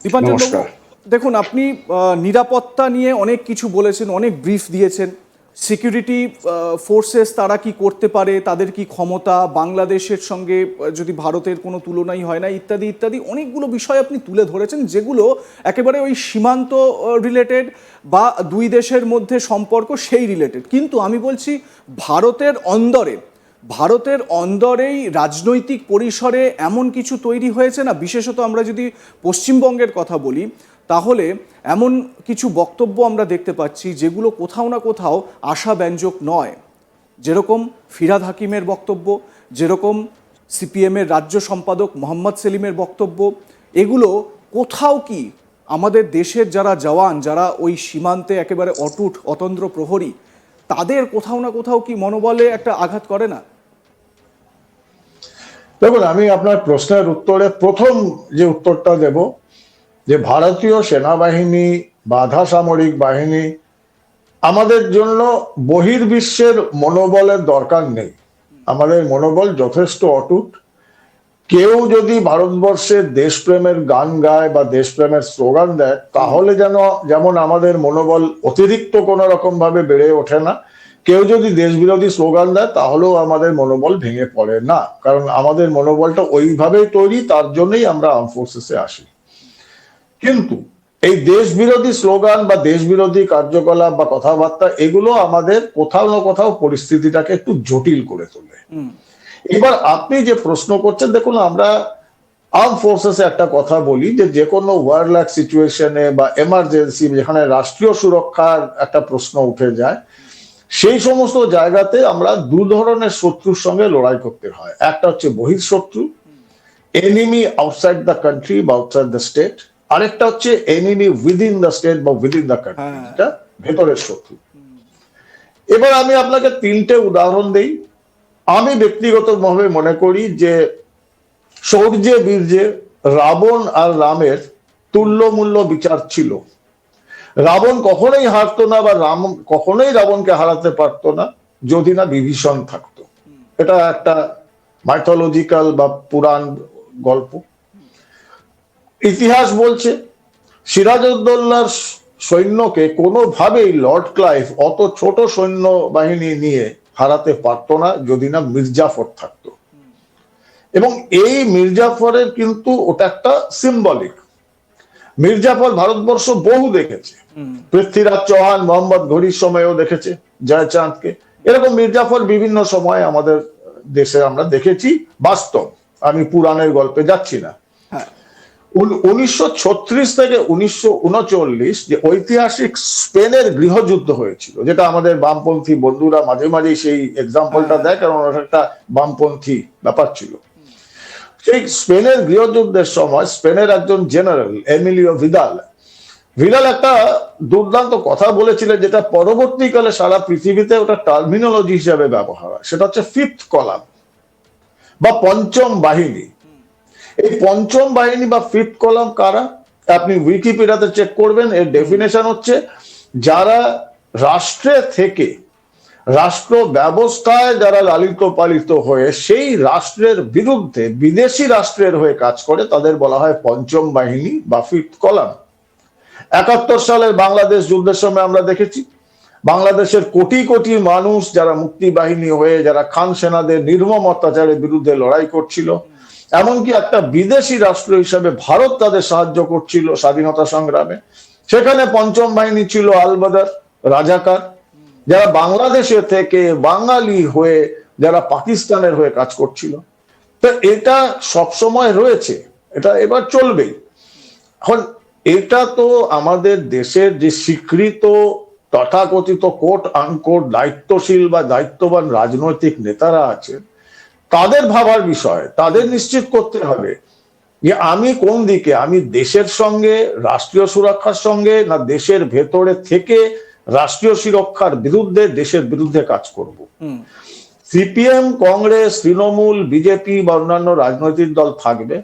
দীপাঞ্জনবাবু, নমস্কার। দেখুন, আপনি নিরাপত্তা নিয়ে অনেক কিছু বলেছেন, অনেক ব্রিফ দিয়েছেন। সিকিউরিটি ফোর্সেস তারা কি করতে পারে, তাদের কি ক্ষমতা, বাংলাদেশের সঙ্গে যদি ভারতের কোনো তুলনাই হয় না, ইত্যাদি ইত্যাদি অনেকগুলো বিষয় আপনি তুলে ধরেছেন, যেগুলো একেবারে ওই সীমান্ত রিলেটেড বা দুই দেশের মধ্যে সম্পর্ক সেই রিলেটেড। কিন্তু আমি বলছি ভারতের অন্দরেই রাজনৈতিক পরিসরে এমন কিছু তৈরি হয়েছে না, বিশেষত আমরা যদি পশ্চিমবঙ্গের কথা বলি, তাহলে এমন কিছু বক্তব্য আমরা দেখতে পাচ্ছি যেগুলো কোথাও না কোথাও আশাব্যঞ্জক নয়। যেরকম ফিরহাদ হাকিমের বক্তব্য, যেরকম সিপিএমের রাজ্য সম্পাদক মোহাম্মদ সেলিমের বক্তব্য, এগুলো কোথাও কি আমাদের দেশের যারা জওয়ান, যারা ওই সীমান্তে একেবারে অটুট অতন্দ্র প্রহরী, তাদের কোথাও না কোথাও কি মনোবলে একটা আঘাত করে না? দেখুন, আমি আপনার প্রশ্নের উত্তরে প্রথম যে উত্তরটা দেব, যে ভারতীয় সেনাবাহিনী বা আধা সামরিক বাহিনী আমাদের জন্য বহির্বিশ্বের মনোবলের দরকার নেই। আমাদের মনোবল যথেষ্ট অটুট। কেউ যদি ভারতবর্ষের দেশপ্রেমের গান গায় বা দেশপ্রেমের স্লোগান দেয়, তাহলে যেমন আমাদের মনোবল অতিরিক্ত কোনো রকম ভাবে বেড়ে ওঠে না, কেউ যদি দেশ বিরোধী স্লোগান দেয় তাহলেও আমাদের মনোবল ভেঙে পড়ে না। কারণ আমাদের মনোবলটা ওইভাবেই তৈরি, তার জন্যই আমরা আর্ম ফোর্সেসে আসি। কিন্তু এই দেশ বিরোধী স্লোগান বা দেশ বিরোধী কার্যকলাপ বা কথাবার্তা, এগুলো আমাদের কোথাও না কোথাও পরিস্থিতিটাকে একটু জটিল করে তোলে। এবার আপনি যে প্রশ্ন করছেন, দেখুন, আমরা আর্ম ফোর্সেসে একটা কথা বলি যে কোনো ওয়ারল্যাক সিচুয়েশনে বা এমার্জেন্সি, যেখানে রাষ্ট্রীয় সুরক্ষার একটা প্রশ্ন উঠে যায়, সেই সমস্ত জায়গাতে আমরা দু ধরনের শত্রুর সঙ্গে লড়াই করতে হয়। একটা হচ্ছে বহিঃশত্রু, এনিমি আউটসাইড দ্য কান্ট্রি বা আউটসাইড দ্য স্টেট। আরেকটা হচ্ছে এনিমি উইদিন দ্য স্টেট বা উইদিন দ্য কান্ট্রি, যেটা ভেতরের শত্রু। এবার আমি আপনাকে তিনটে উদাহরণ দিই। আমি ব্যক্তিগতভাবে মনে করি যে শৌর্যে বীর্যে রাবণ আর রামের তুল্যমূল্য বিচার ছিল। রাবণ কখনোই হারতো না, বা রাম কখনোই রাবণকে হারাতে পারতো না যদি না বিভীষণ থাকতো। এটা একটা মাইথোলজিক্যাল বা পুরাণ গল্প। ইতিহাস বলছে সিরাজউদ্দৌলার সৈন্যকে কোনোভাবেই লর্ড ক্লাইভ অত ছোট সৈন্য বাহিনী নিয়ে হারাতে পারতো না যদি না মির্জাফর থাকতো। এবং এই মির্জাফরের কিন্তু ওটা একটা সিম্বলিক। মির্জাফর ভারতবর্ষ বহু দেখেছে, পৃথ্বীরাজ চৌহান মোহাম্মদ ঘড়ির সময়ও দেখেছে জয়চাঁদকে। এরকম মির্জাফর বিভিন্ন সময় আমাদের দেশে আমরা দেখেছি, বাস্তব। আমি পুরাণের গল্পে যাচ্ছি না। 1936 থেকে 1939 যে ঐতিহাসিক স্পেনের গৃহযুদ্ধ হয়েছিল, যেটা আমাদের বামপন্থী বন্ধুরা মাঝে মাঝে সেই এক্সাম্পলটা দেয়, কারণ ওটা একটা বামপন্থী ব্যাপার ছিল। সেই স্পেনের গৃহযুদ্ধের সময় স্পেনের একজন জেনারেল এমিলিও ভিদাল একটা দুর্দান্ত কথা বলেছিলেন, যেটা পরবর্তীকালে সারা পৃথিবীতে ওটা টার্মিনোলজি হিসেবে ব্যবহার হয়। সেটা হচ্ছে ফিফথ কলাম বা পঞ্চম বাহিনী। এই পঞ্চম বাহিনী বা ফিফথ কলাম কারা? আপনি উইকিপিডিয়াতে চেক করবেন, এর ডেফিনেশন হচ্ছে যারা রাষ্ট্রে থেকে রাষ্ট্র ব্যবস্থায় যারা লালিত পালিত হয়ে সেই রাষ্ট্রের বিরুদ্ধে বিদেশি রাষ্ট্রের হয়ে কাজ করে, তাদের বলা হয় পঞ্চম বাহিনী বা ফিফথ কলাম। 71 সালের বাংলাদেশ যুদ্ধের সময় আমরা দেখেছি বাংলাদেশের কোটি কোটি মানুষ যারা মুক্তি বাহিনী হয়ে, যারা খান সেনাদের নির্মম অত্যাচারের বিরুদ্ধে লড়াই করছিল, এমনকি একটা বিদেশি রাষ্ট্র হিসাবে ভারত তাদের সাহায্য করছিল স্বাধীনতা সংগ্রামে। সেখানে পঞ্চম বাহিনী ছিল আলবদর, রাজাকার, যারা বাংলাদেশে থেকে বাঙালি হয়ে যারা পাকিস্তানের হয়ে কাজ করছিল। তো এটা সবসময় রয়েছে, এটা এবার চলবেই। এখন এটা তো আমাদের দেশের যে স্বীকৃত তথাকথিত কোট আনকোট দায়িত্বশীল বা দায়িত্ববান রাজনৈতিক নেতারা আছেন, তাদের ভাবার বিষয়, তাদের নিশ্চিত করতে হবে যে আমি কোন দিকে, আমি দেশের সঙ্গে রাষ্ট্রীয় সুরক্ষার সঙ্গে, না দেশের ভেতরে থেকে রাষ্ট্রীয় সুরক্ষার বিরুদ্ধে দেশের বিরুদ্ধে কাজ করব। সিপিএম, কংগ্রেস, তৃণমূল, বিজেপি বা অন্যান্য রাজনৈতিক দল থাকবে,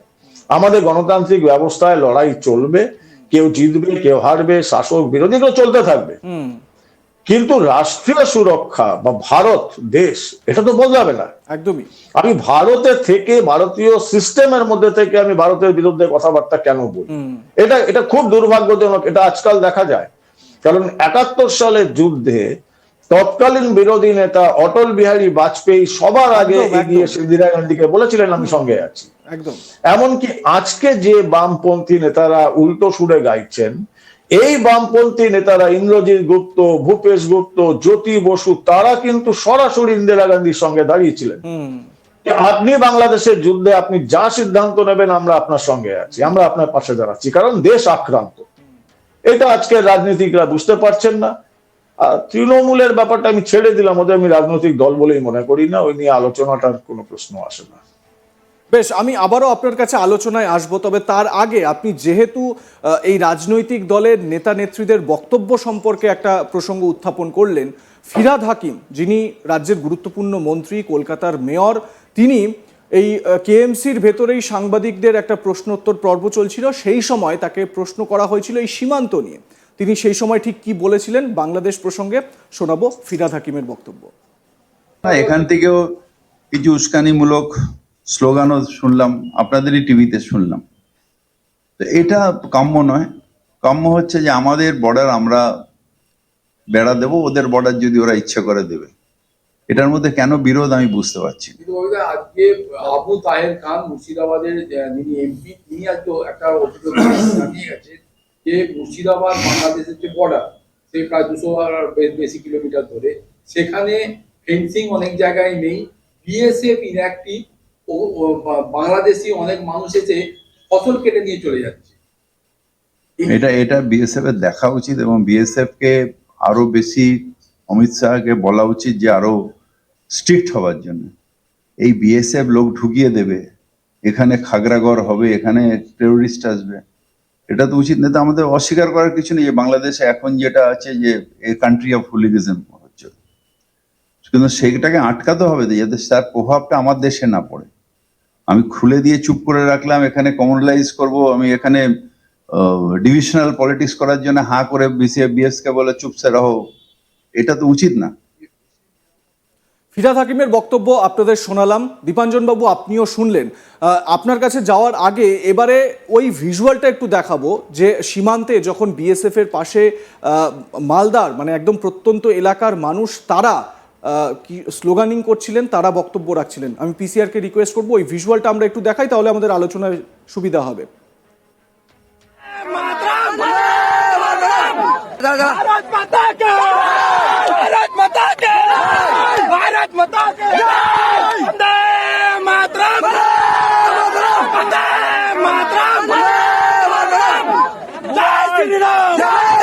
আমাদের গণতান্ত্রিক ব্যবস্থায় লড়াই চলবে, কেউ জিতবে কেউ হারবে, শাসক বিরোধী তো চলতে থাকবে। কিন্তু রাষ্ট্রীয় সুরক্ষা বা ভারত দেশ এটা তো বদলাবে না। একদমই। আমি ভারতে থেকে, ভারতীয় সিস্টেমের মধ্যে থেকে আমি ভারতের বিরুদ্ধে কথাবার্তা কেন বলি? এটা এটা খুব দুর্ভাগ্যজনক। এটা আজকাল দেখা যায়, কারণ 71 সালের যুদ্ধে তৎকালীন বিরোধী নেতা অটল বিহারী বাজপেয়ী সবার আগে একদম, এগিয়ে একদম। ইন্দিরা গান্ধীকে বলেছিলেন আমি সঙ্গে আছি। একদম। এমনকি আজকে যে বামপন্থী নেতারা উল্টো সুরে গাইছেন, এই বামপন্থী নেতারা ইন্দ্রজিৎ গুপ্ত, ভূপেশ গুপ্ত, জ্যোতি বসু, তারা কিন্তু সরাসরি ইন্দিরা গান্ধীর সঙ্গে দাঁড়িয়েছিলেন। আপনি বাংলাদেশের যুদ্ধে আপনি যা সিদ্ধান্ত নেবেন আমরা আপনার সঙ্গে আছি, আমরা আপনার পাশে দাঁড়াচ্ছি, কারণ দেশ আক্রান্ত। এটা আজকের রাজনীতিকরা বুঝতে পারছেন না। আর তৃণমূলের ব্যাপারটা আমি ছেড়ে দিলাম, ওদের আমি রাজনৈতিক দল বলেই মনে করি না, ওই নিয়ে আলোচনাটার কোনো প্রশ্ন আসে না। বেশ, আমি আবারও আপনার কাছে আলোচনায় আসবো, তবে তার আগে আপনি যেহেতু এই রাজনৈতিক দলের নেতা নেত্রীদের বক্তব্য সম্পর্কে একটা প্রসঙ্গ উত্থাপন করলেন, ফিরহাদ হাকিম যিনি রাজ্যের গুরুত্বপূর্ণ মন্ত্রী, কলকাতার মেয়র, তিনি এই কেএমসির ভেতরেই সাংবাদিকদের একটা প্রশ্নোত্তর পর্ব চলছিল, সেই সময় তাকে প্রশ্ন করা হয়েছিল এই সীমান্ত নিয়ে। তিনি সেই সময় ঠিক কি বলেছিলেন বাংলাদেশ প্রসঙ্গে শোনাবো ফিরহাদ হাকিমের বক্তব্য। এখান থেকেও কিছু উস্কানিমূলক স্লোগানও শুনলাম, আপনাদেরই টিভিতে শুনলাম। তো এটা কাম্য নয়। কাম্য হচ্ছে যে আমাদের বর্ডার আমরা বেড়া দেবো, ওদের বর্ডার যদি ওরা ইচ্ছে করে দেবে। এটার মধ্যে কেন বিরোধ আমি বুঝতে পারছি না। আজকে আবু তাহের খান মুর্শিদাবাদের যিনি এমপি, তিনি আজকে একটা অভিযোগ জানিয়ে গেছেন যে মুর্শিদাবাদ বাংলাদেশের যে বর্ডার, সেই প্রায় 200 আর বেশি কিলোমিটার ধরে, সেখানে ফেন্সিং অনেক জায়গায় নেই, বিএসএফ ইনঅ্যাক্টিভ, ও বাংলাদেশি অনেক মানুষ এসে ফসল কেটে নিয়ে চলে যাচ্ছে। এটা বিএসএফ এর দেখা উচিত, এবং বিএসএফ কে আরো বেশি, অমিত শাহকে বলা উচিত যে আরো স্ট্রিক্ট হওয়ার জন্য। এই বিএসএফ লোক ঢুকিয়ে দেবে, এখানে খাগড়াগড় হবে, এখানে টেরোরিস্ট আসবে, এটা তো উচিত না। তো আমাদের অস্বীকার করার কিছু নেই যে বাংলাদেশে এখন যেটা আছে যে এ কান্ট্রি অফ হুলিগিজম হচ্ছে, কিন্তু সেটাকে আটকাতে হবে যাতে তার প্রভাবটা আমার দেশে না পড়ে। আমি খুলে দিয়ে চুপ করে রাখলাম, এখানে কমনালাইজ করব, আমি এখানে ডিভিশনাল পলিটিক্স করার জন্য হাঁ করে বিএস কে বলে চুপসে রহো, এটা তো উচিত না। ফিরহাদ হাকিমের বক্তব্য আপনাদের শোনালাম, দীপাঞ্জন বাবু আপনিও শুনলেন। আপনার কাছে যাওয়ার আগে এবারে ওই ভিজুয়ালটা একটু দেখাবো, যে সীমান্তে যখন বিএসএফ এর পাশে মালদার মানে একদম প্রত্যন্ত এলাকার মানুষ তারা কি স্লোগানিং করছিলেন, তারা বক্তব্য রাখছিলেন। আমি পিসিআরকে রিকোয়েস্ট করবো ওই ভিজুয়ালটা আমরা একটু দেখাই, তাহলে আমাদের আলোচনায় সুবিধা হবে। भारत माता के, भारत माता के, भारत माता के, वंदे मातरम, वंदे मातरम, जय श्री राम।